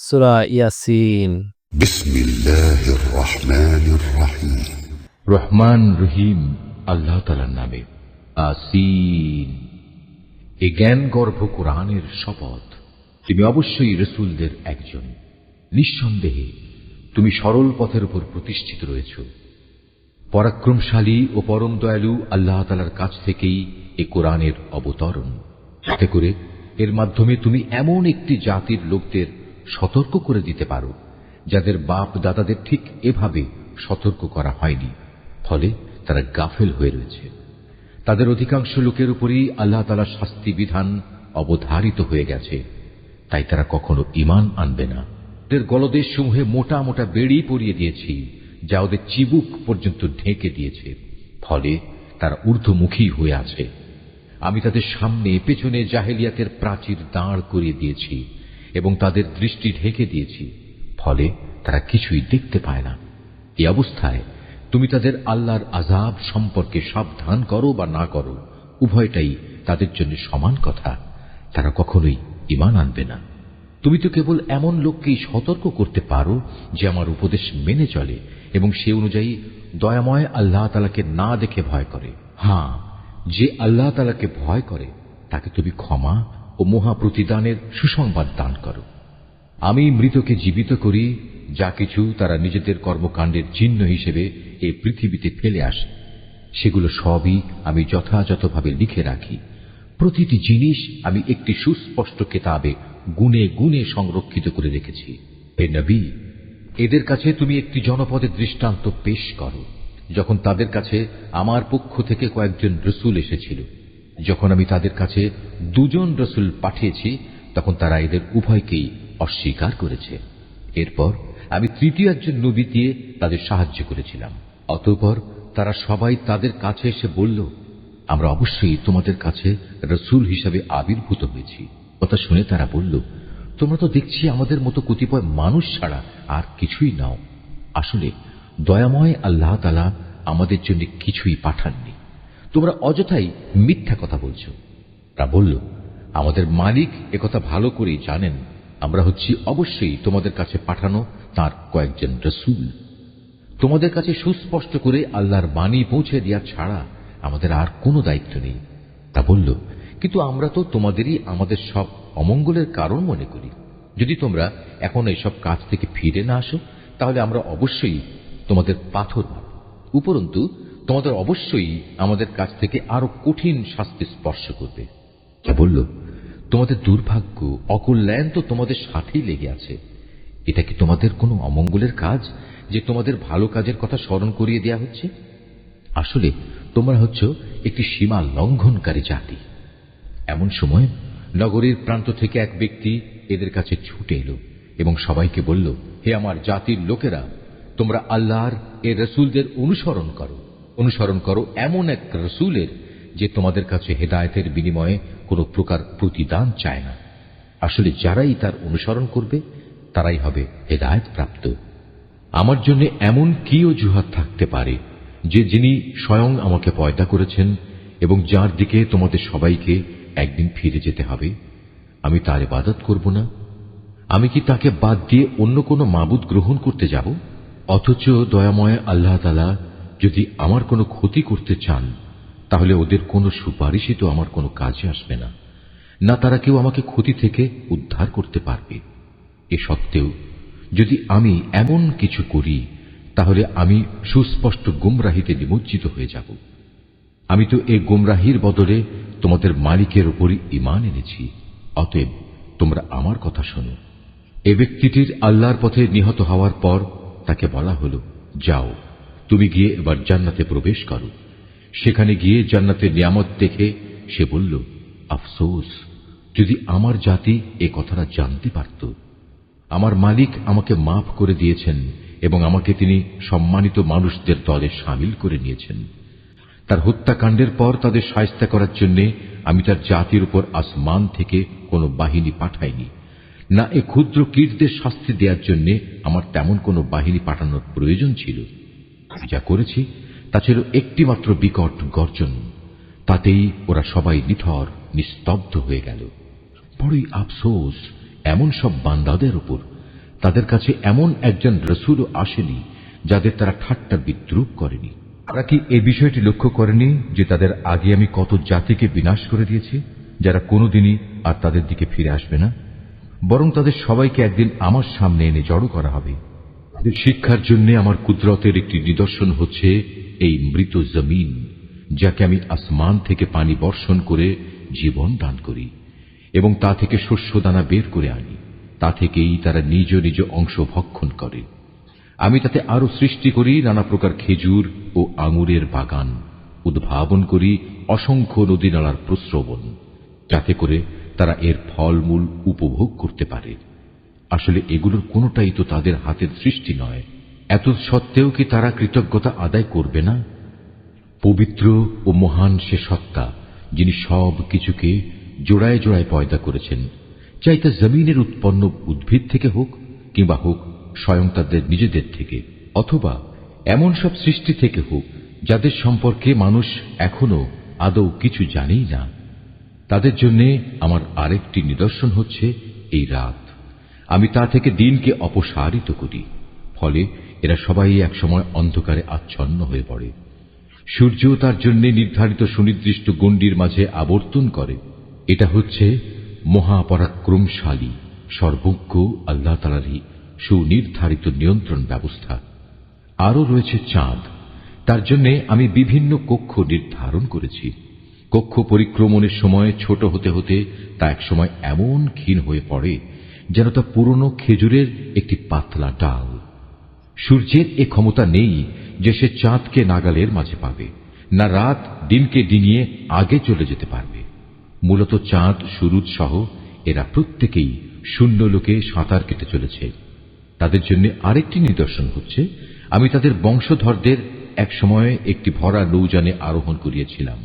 সূরা ইয়াসিন। বিসমিল্লাহির রহমানির রহিম। রহমান রহিম আল্লাহ তাআলার নামে। আসিন। এ জ্ঞান গর্ভ কোরআনের শপথ। তুমি অবশ্যই রাসূলদের একজন। নিঃসন্দেহে তুমি সরল পথের উপর প্রতিষ্ঠিত রয়েছ। পরাক্রমশালী ও পরম দয়ালু আল্লাহ তাআলার কাছ থেকেই এ কোরআনের অবতরণ। যাতে করে এর মাধ্যমে তুমি এমন একটি জাতির লোকদের সতর্ক করে দিতে পারো যাদের বাপ দাদাদের ঠিক এভাবে সতর্ক করা হয়নি, ফলে তারা গাফেল হয়ে রয়েছে। তাদের অধিকাংশ লোকের উপরই আল্লাহ তাআলার শাস্তি বিধান অবধারিত হয়ে গেছে, তাই তারা কখনো ঈমান আনবে না। ওদের গলদেশ সমূহে মোটা মোটা বেড়ি পরিয়ে দিয়েছি, যা ওদের চিবুক পর্যন্ত ঢেকে দিয়েছে, ফলে তারা ঊর্ধ্বমুখী হয়ে আছে। আমি তাদের সামনে পেছনে জাহেলিয়াতের প্রাচীর দাঁড় করিয়ে দিয়েছি এবং তাদের দৃষ্টি ঢেকে দিয়েছি, ফলে তারা কিছুই দেখতে পায় না। এই অবস্থায় তুমি তাদের আল্লাহর আযাব সম্পর্কে সাবধান করো বা না করো, উভয়টাই তাদের জন্য সমান কথা। তারা কখনোই ঈমান আনবে না। তুমি তো কেবল এমন লোককেই সতর্ক করতে পারো যে আমার উপদেশ মেনে চলে এবং সে অনুযায়ী দয়াময় আল্লাহ তাআলাকে না দেখে ভয় করে। হ্যাঁ, যে আল্লাহ তাআলাকে ভয় করে তাকে তুমি ক্ষমা ও মহা প্রতিদানের সুসংবাদ দান করো। আমি মৃতকে জীবিত করি, যা কিছু তারা নিজেদের কর্মকাণ্ডের চিহ্ন হিসেবে এই পৃথিবীতে ফেলে আসে সেগুলো সবই আমি যথাযথভাবে লিখে রাখি। প্রতিটি জিনিস আমি একটি সুস্পষ্ট কিতাবে গুণে গুণে সংরক্ষিত করে রেখেছি। হে নবী, এদের কাছে তুমি একটি জনপদের দৃষ্টান্ত পেশ করো, যখন তাদের কাছে আমার পক্ষ থেকে কয়েকজন রসূল এসেছিল। যখন আমি তাদের কাছে দুজন রসূল পাঠিয়েছি, তখন তারা এদের উভয়কেই অস্বীকার করেছে। এরপর আমি তৃতীয় একজন নবী দিয়ে তাদের সাহায্য করেছিলাম। অতঃপর তারা সবাই তাদের কাছে এসে বলল, আমরা অবশ্যই তোমাদের কাছে রসূল হিসাবে আবির্ভূত হয়েছি। কথা শুনে তারা বলল, তোমরা তো দেখছি আমাদের মতো কতিপয় মানুষ ছাড়া আর কিছুই নাও। আসলে দয়াময় আল্লাহ তাআলা আমাদের জন্য কিছুই পাঠাননি, তোমরা অযথাই মিথ্যা কথা বলছো। তা বলল, আমাদের মালিক একথা ভালো করেই জানেন, আমরা হচ্ছি অবশ্যই তোমাদের কাছে পাঠানো তার কয়েকজন রসূল। তোমাদের কাছে সুস্পষ্ট করে আল্লাহর বাণী পৌঁছে দেওয়া ছাড়া আমাদের আর কোনো দায়িত্ব নেই। তা বলল, কিন্তু আমরা তো তোমাদেরই আমাদের সব অমঙ্গলের কারণ মনে করি। যদি তোমরা এখন এইসব কাজ থেকে ফিরে না আসো, তাহলে আমরা অবশ্যই তোমাদের পাথর মারব। উপরন্তু তোমাদের অবশ্যই আমাদের কাছ থেকে আরো কঠিন শাস্তি স্পর্শ করবে। তা বলল, তোমাদের দুর্ভাগ্য অকল্যাণ তো তোমাদের সাথেই লেগে আছে। এটা কি তোমাদের কোনো অমঙ্গলের কাজ যে তোমাদের ভালো কাজের কথা স্মরণ করিয়ে দেয়া হচ্ছে? আসলে তোমরা হচ্ছ একটি সীমা লঙ্ঘনকারী জাতি। এমন সময় নগরীর প্রান্ত থেকে এক ব্যক্তি এদের কাছে ছুটে এলো এবং সবাইকে বলল, হে আমার জাতির লোকেরা, তোমরা আল্লাহর এ রসূলদের অনুসরণ করো এমন এক রসূলের যে তোমাদের কাছে হেদায়েতের বিনিময়ে কোনো প্রকার প্রতিদান চায় না। আসলে যারাই তার অনুসরণ করবে তারাই হবে হেদায়েত প্রাপ্ত। আমার জন্য এমন কি অজুহাত থাকতে পারে যে যিনি স্বয়ং আমাকে পয়দা করেছেন এবং যার দিকে তোমাদের সবাইকে একদিন ফিরে যেতে হবে, আমি তার ইবাদত করব না? আমি কি তাকে বাদ দিয়ে অন্য কোনো মাবুদ গ্রহণ করতে যাব? অথচ দয়াময় আল্লাহ তাআলা যদি আমার কোনো ক্ষতি করতে চান, তাহলে ওদের কোনো সুপারিশই তো আমার কোনো কাজে আসবে না, না তারা কেউ আমাকে ক্ষতি থেকে উদ্ধার করতে পারবে। এ সত্ত্বেও যদি আমি এমন কিছু করি, তাহলে আমি সুস্পষ্ট গুমরাহিতে নিমজ্জিত হয়ে যাব। আমি তো এই গুমরাহির বদলে তোমাদের মালিকের উপরই ঈমান এনেছি। অতএব তোমরা আমার কথা শোনো। এ ব্যক্তিটির আল্লাহর পথে নিহত হওয়ার পর তাকে বলা হলো, যাও, তুমি গিয়ে এবার জান্নাতে প্রবেশ করো। সেখানে গিয়ে জান্নাতের নিয়ামত দেখে সে বলল, আফসোস, যদি আমার জাতি এ কথাটা জানতে পারত। আমার মালিক আমাকে মাফ করে দিয়েছেন এবং আমাকে তিনি সম্মানিত মানুষদের দলে শামিল করে নিয়েছেন। তার হত্যাকাণ্ডের পর তাদের শায়েস্তা করার জন্য আমি তার জাতির উপর আসমান থেকে কোনো বাহিনী পাঠাইনি, না এ ক্ষুদ্র কীটদের শাস্তি দেওয়ার জন্য আমার তেমন কোনো বাহিনী পাঠানোর প্রয়োজন ছিল। আমি যা করেছি তা ছিল একটি মাত্র বিকট গর্জন, তাতেই ওরা সবাই নিথর নিস্তব্ধ হয়ে গেল। বড়ই আফসোস এমন সব বান্দাদের উপর তাদের কাছে এমন একজন রসুলও আসেনি যাদের তারা ঠাট্টা বিদ্রুপ করেনি। তারা কি এই বিষয়টি লক্ষ্য করেনি যে তাদের আগে আমি কত জাতিকে বিনাশ করে দিয়েছি, যারা কোনোদিনই আর তাদের দিকে ফিরে আসবে না, বরং তাদের সবাইকে একদিন আমার সামনে এনে জড়ো করা হবে। শিক্ষার জন্য আমার কুদরতের একটি নিদর্শন হচ্ছে এই মৃত জমিন, যাকে আমি আসমান থেকে পানি বর্ষণ করে জীবন দান করি এবং তা থেকে শস্য দানা বের করে আনি। তা থেকেই তারা নিজ নিজ অংশ ভক্ষণ করে। আমি তাতে আরো সৃষ্টি করি নানা প্রকার খেজুর ও আঙুরের বাগান, উদ্ভাবন করি অসংখ্য নদী নালার প্রস্রবণ, যাতে করে তারা এর ফলমূল উপভোগ করতে পারে। আসলে এগুলোর কোনোটাই তো তাদের হাতের সৃষ্টি নয়। এত সত্ত্বেও কি তারা কৃতজ্ঞতা আদায় করবে না? পবিত্র ও মহান সে সত্তা, যিনি সব কিছুকে জোড়ায় জোড়ায় পয়দা করেছেন, চাই তা জমিনের উৎপন্ন উদ্ভিদ থেকে হোক কিংবা হোক স্বয়ং তাদের নিজেদের থেকে, অথবা এমন সব সৃষ্টি থেকে হোক যাদের সম্পর্কে মানুষ এখনো আদৌ কিছু জানেই না। তাদের জন্য আমার আরেকটি নিদর্শন হচ্ছে এই রাত। আমি তা থেকে দিনকে অপসারিত করি, ফলে এরা সবাই একসময় অন্ধকারে আচ্ছন্ন হয়ে পড়ে। সূর্য তার জন্য নির্ধারিত সুনির্দিষ্ট গণ্ডির মাঝে আবর্তন করে। এটা হচ্ছে মহাপরাক্রমশালী সর্বজ্ঞ আল্লাহ তাআলারই সুনির্ধারিত নিয়ন্ত্রণ ব্যবস্থা। আরও রয়েছে চাঁদ, তার জন্য আমি বিভিন্ন কক্ষ নির্ধারণ করেছি। কক্ষ পরিক্রমণের সময় ছোট হতে হতে তা একসময় এমন ক্ষীণ হয়ে পড়ে যেন তা পুরনো খেজুরের একটি পাতলা ডাল। সূর্যের এ ক্ষমতা নেই যে সে চাঁদকে নাগালের মাঝে পাবে, না রাত দিনকে ডিঙিয়ে আগে চলে যেতে পারবে। মূলত চাঁদ, সুরুজ সহ এরা প্রত্যেকেই শূন্য লোকে সাঁতার কেটে চলেছে। তাদের জন্য আরেকটি নিদর্শন হচ্ছে, আমি তাদের বংশধরদের এক সময়ে একটি ভরা নৌযানে আরোহণ করিয়েছিলাম।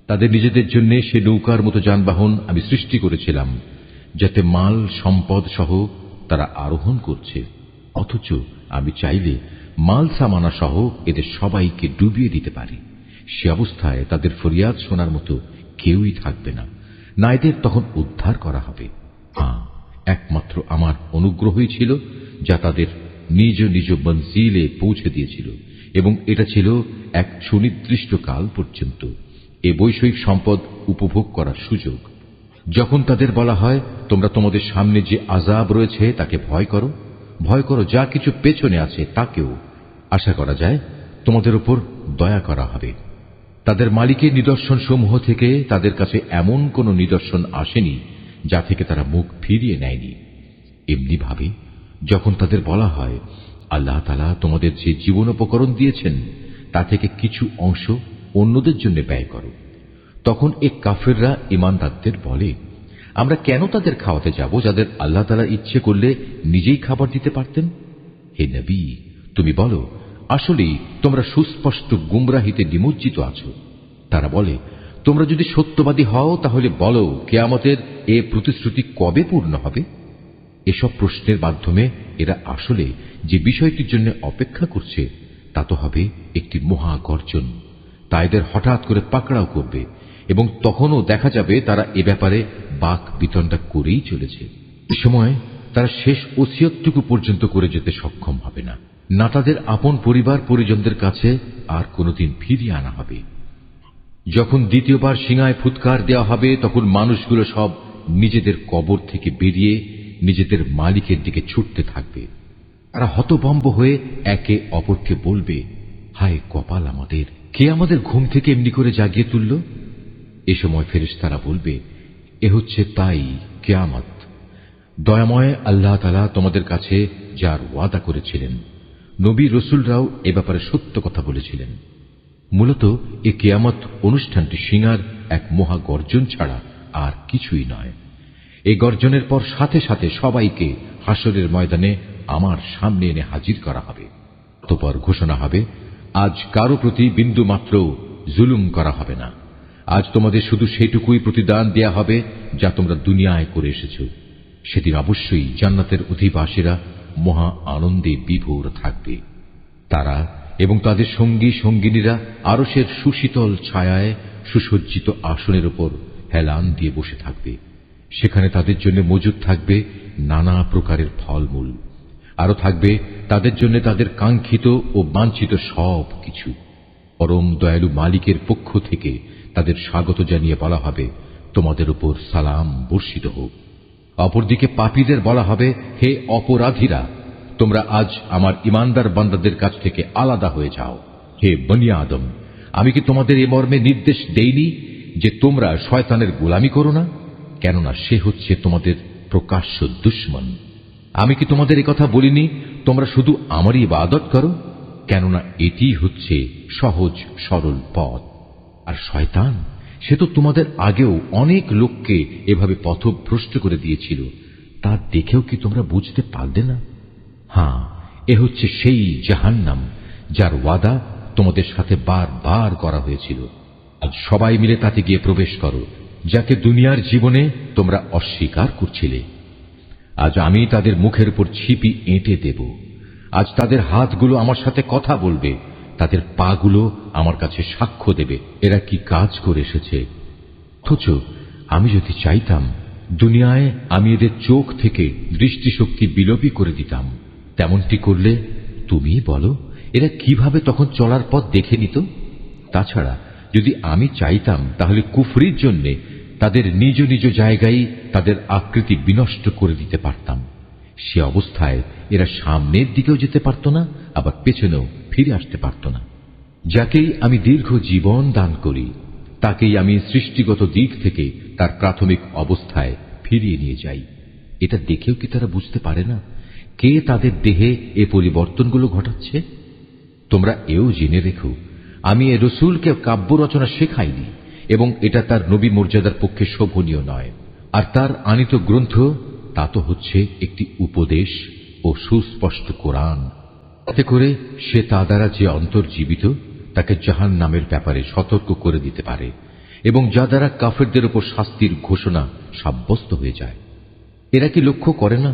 তাদের নিজেদের জন্য সে নৌকার মতো যানবাহন আমি সৃষ্টি করেছিলাম, যাতে মাল সম্পদ সহ তারা আরোহণ করছে। অথচ আমি চাইলে মাল সামানা সহ এদের সবাইকে ডুবিয়ে দিতে পারি। সে অবস্থায় তাদের ফরিয়াদ শোনার মতো কেউই থাকবে না, না এদের তখন উদ্ধার করা হবে। হ্যাঁ, একমাত্র আমার অনুগ্রহই ছিল যা তাদের নিজ নিজ মঞ্জিলে পৌঁছে দিয়েছিল, এবং এটা ছিল এক সুনির্দিষ্ট কাল পর্যন্ত এ বৈষয়িক সম্পদ উপভোগ করার সুযোগ। যখন তাদের বলা হয়, তোমরা তোমাদের সামনে যে আযাব রয়েছে তাকে ভয় করো, ভয় করো যা কিছু পেছনে আছে তাকেও, আশা করা যায় তোমাদের উপর দয়া করা হবে। তাদের মালিকের নিদর্শন সমূহ থেকে তাদের কাছে এমন কোন নিদর্শন আসেনি যা থেকে তারা মুখ ফিরিয়ে নেয়নি। এমনি ভাবে যখন তাদের বলা হয়, আল্লাহ তাআলা তোমাদের যে জীবনোপকরণ দিয়েছেন তা থেকে কিছু অংশ অন্যদের জন্য ব্যয় করো, তখন এ কাফেররা ঈমানদারদের বলে, আমরা কেন তাদের খাওয়াতে যাব যাদের আল্লাহ তাআলা ইচ্ছে করলে নিজেই খাবার দিতে পারতেন? হে নবী, তুমি বলো, আসলেই তোমরা সুস্পষ্ট গুমরাহিতে নিমজ্জিত আছো। তারা বলে, তোমরা যদি সত্যবাদী হও তাহলে বলো, কিয়ামতের এ প্রতিশ্রুতি কবে পূর্ণ হবে? এসব প্রশ্নের মাধ্যমে এরা আসলে যে বিষয়টির জন্য অপেক্ষা করছে তা তো হবে একটি মহা গর্জন। তা এদের হঠাৎ করে পাকড়াও করবে, এবং তখনও দেখা যাবে তারা এ ব্যাপারে বাক বিতণ্ডা করেই চলেছে। এ সময় তারা শেষ ওসিয়তটুকু পর্যন্ত করে যেতে সক্ষম হবে না, না তাদের আপন পরিবার পরিজনদের কাছে আর কোনোদিন ফিরিয়ে আনা হবে। যখন দ্বিতীয়বার সিঙায় ফুৎকার দেওয়া হবে, তখন মানুষগুলো সব নিজেদের কবর থেকে বেরিয়ে নিজেদের মালিকের দিকে ছুটতে থাকবে। তারা হতভম্ব হয়ে একে অপরকে বলবে, হায় কপাল আমাদের, কে আমাদের ঘুম থেকে এমনি করে জাগিয়ে তুলল? এ সময় ফেরেশতারা বলবে, এ হচ্ছে তাই কিয়ামত। দয়াময় আল্লাহ তাআলা তোমাদের কাছে যার ওয়াদা করেছিলেন, নবী রসুলরাও এ ব্যাপারে সত্য কথা বলেছিলেন। মূলত এ কিয়ামত অনুষ্ঠানটি সিঙার এক মহা গর্জন ছাড়া আর কিছুই নয়। এই গর্জনের পর সাথে সাথে সবাইকে হাসরের ময়দানে আমার সামনে এনে হাজির করা হবে। অতঃপর ঘোষণা হবে, আজ কারো প্রতি বিন্দু মাত্র জুলুম করা হবে না। আজ তোমাদের শুধু সেটুকুই প্রতিদান দেয়া হবে যা তোমরা দুনিয়ায় করে এসেছো। সেদিন অবশ্যই জান্নাতের অধিবাসীরা মহা আনন্দে বিভোর থাকবে। তারা এবং তাদের সঙ্গী সঙ্গিনীরা আরশের সুশীতল ছায়ায় সুসজ্জিত আসনের উপর হেলান দিয়ে বসে থাকবে। সেখানে তাদের জন্য মজুদ থাকবে নানা প্রকারের ফলমূল, আরো থাকবে তাদের জন্য তাদের কাঙ্ক্ষিত ও বাঞ্ছিত সব কিছু। পরম দয়ালু মালিকের পক্ষ থেকে তাদের স্বাগত জানিয়ে বলা হবে, তোমাদের উপর সালাম বর্ষিত হোক। অপরদিকে পাপীদের বলা হবে, হে অপরাধীরা, তোমরা আজ আমার ইমানদার বান্দাদের কাছ থেকে আলাদা হয়ে যাও। হে বনি আদম, আমি কি তোমাদের এ মর্মে নির্দেশ দেইনি যে তোমরা শয়তানের গোলামি করো না? কেননা সে হচ্ছে তোমাদের প্রকাশ্য দুশমন। আমি কি তোমাদের কথা বলিনি তোমরা শুধু আমারই ইবাদত করো? কেননা এটি হচ্ছে সহজ সরল পথ। আর শয়তান, সে তো তোমাদের আগেও অনেক লোককে এভাবে পথভ্রষ্ট করে দিয়েছিল, তা দেখেও কি তোমরা বুঝতে পারলে না? হ্যাঁ, এ হচ্ছে সেই জাহান্নাম যার ওয়াদা তোমাদের সাথে বারবার করা হয়েছিল। আজ সবাই মিলে তাতে গিয়ে প্রবেশ করো, যাকে দুনিয়ার জীবনে তোমরা অস্বীকার করছিলে। আজ আমি তাদের মুখের উপর ছিপি এঁটে দেব। আজ তাদের হাতগুলো আমার সাথে কথা বলবে, তাদের পাগুলো আমার কাছে সাক্ষ্য দেবে এরা কি কাজ করে এসেছে। অথচ আমি যদি চাইতাম, দুনিয়ায় আমি এদের চোখ থেকে দৃষ্টিশক্তি বিলোপী করে দিতাম। তেমনটি করলে তুমি বলো, এরা কিভাবে তখন চলার পথ দেখে নিত? তাছাড়া যদি আমি চাইতাম, তাহলে কুফরির জন্য তাদের নিজ নিজ জায়গায় তাদের আকৃতি বিনষ্ট করে দিতে পারতাম। সে অবস্থায় এরা সামনের দিকেও যেতে পারত না, আবার পেছনেও ফিরে আসতে পারত না। যাকেই আমি দীর্ঘ জীবন দান করি, তাকেই আমি সৃষ্টিগত দিক থেকে তার প্রাথমিক অবস্থায় ফিরিয়ে নিয়ে যাই। এটা দেখেও কি তারা বুঝতে পারে না কে তাদের দেহে এ পরিবর্তনগুলো ঘটাচ্ছে? তোমরা এও জেনে রেখো, আমি এ রসুলকে কাব্য রচনা শেখাইনি, এবং এটা তার নবী মর্যাদার পক্ষে শোভনীয় নয়। আর তার আনিত গ্রন্থ তা তো হচ্ছে একটি উপদেশ ও সুস্পষ্ট কোরআন। এতে করে সে তা দ্বারা যে অন্তর্জীবিত তাকে জাহান্নামের ব্যাপারে সতর্ক করে দিতে পারে, এবং যা দ্বারা কাফেরদের উপর শাস্তির ঘোষণা সাব্যস্ত হয়ে যায়। এরা কি লক্ষ্য করে না,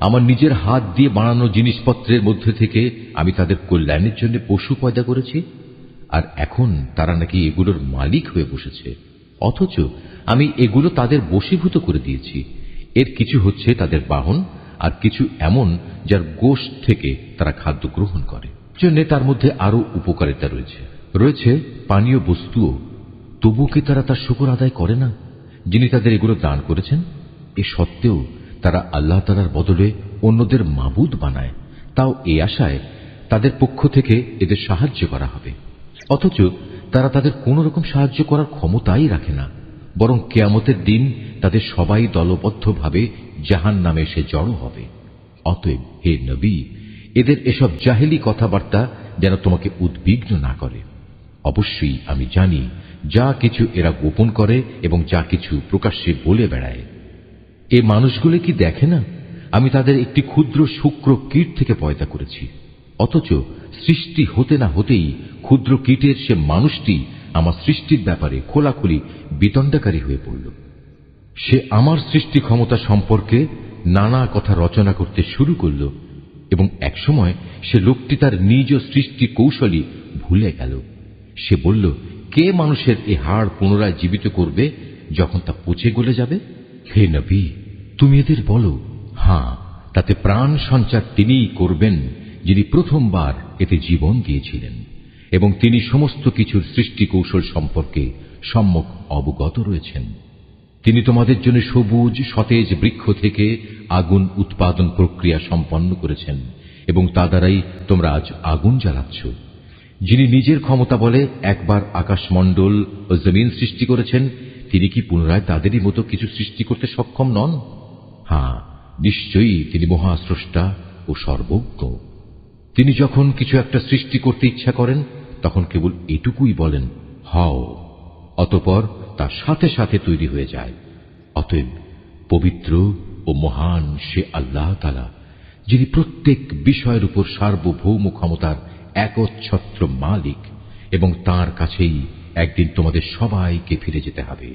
আমার নিজের হাত দিয়ে বানানো জিনিসপত্রের মধ্যে থেকে আমি তাদের কল্যাণের জন্য পশু পয়দা করেছি, আর এখন তারা নাকি এগুলোর মালিক হয়ে বসেছে। অথচ আমি এগুলো তাদের বশীভূত করে দিয়েছি। এর কিছু হচ্ছে তাদের বাহন, আর কিছু এমন যার গোশত থেকে তারা খাদ্য গ্রহণ করে। জন্য তার মধ্যে আরো উপকারিতা রয়েছে পানীয় বস্তুও। তবু কি তারা তার শুকর আদায় করে না, যিনি তাদের এগুলো দান করেছেন? এ সত্ত্বেও তারা আল্লাহ তাআলার বদলে অন্যদের মাবুদ বানায়, তাও এই আশায় তাদের পক্ষ থেকে এদের সাহায্য করা হবে। অথচ তারা তাদের কোন রকম সাহায্য করার ক্ষমতাই রাখে না, বরং কিয়ামতের দিন তাদের সবাই দলবদ্ধভাবে জাহান্নামে এসে জড়ো হবে। অতএব হে নবী, এদের এসব জাহেলি কথাবার্তা যেন তোমাকে উদ্বিগ্ন না করে। অবশ্যই আমি জানি যা কিছু এরা গোপন করে এবং যা কিছু প্রকাশ্যে বলে বেড়ায়। এ মানুষগুলো কি দেখে না আমি তাদের একটি ক্ষুদ্র শুক্র কীট থেকে পয়দা করেছি? অথচ সৃষ্টি হতে না হতেই ক্ষুদ্র কীটের সে মানুষটি আমার সৃষ্টির ব্যাপারে খোলাখুলি বিতণ্ডাকারী হয়ে পড়ল। সে আমার সৃষ্টি ক্ষমতা সম্পর্কে নানা কথা রচনা করতে শুরু করল, এবং একসময় সে লোকটি তার নিজ সৃষ্টি কৌশলী ভুলে গেল। সে বলল, কে মানুষের এ হাড় পুনরায় জীবিত করবে যখন তা পচে গলে যাবে? হে নবী, তুমি এদের বলো, হ্যাঁ, তাতে প্রাণ সঞ্চার তিনিই করবেন যিনি প্রথমবার এতে জীবন দিয়েছিলেন, এবং তিনি সমস্ত কিছুর সৃষ্টি কৌশল সম্পর্কে সম্যক অবগত রয়েছেন। তিনি তোমাদের জন্য সবুজ সতেজ বৃক্ষ থেকে আগুন উৎপাদন প্রক্রিয়া সম্পন্ন করেছেন, এবং তা দ্বারাই তোমরা আজ আগুন জ্বালাচ্ছ। যিনি নিজের ক্ষমতা বলে একবার আকাশমণ্ডল ও জমিন সৃষ্টি করেছেন, তিনি কি পুনরায় তাদেরই মতো কিছু সৃষ্টি করতে সক্ষম নন? হ্যাঁ, নিশ্চয়ই তিনি মহাস্রষ্টা ও সর্বজ্ঞ। তিনি যখন কিছু একটা সৃষ্টি করতে ইচ্ছা করেন, তখন কেবল এটুকুই বলেন, হও, অতঃপর তার সাথে সাথে তৈরি হয়ে যায়। অতএব পবিত্র ও মহান সে আল্লাহ তাআলা, যিনি প্রত্যেক বিষয়ের উপর সার্বভৌম ক্ষমতার একচ্ছত্র মালিক, এবং তাঁর কাছেই একদিন তোমাদের সবাইকে ফিরে যেতে হবে।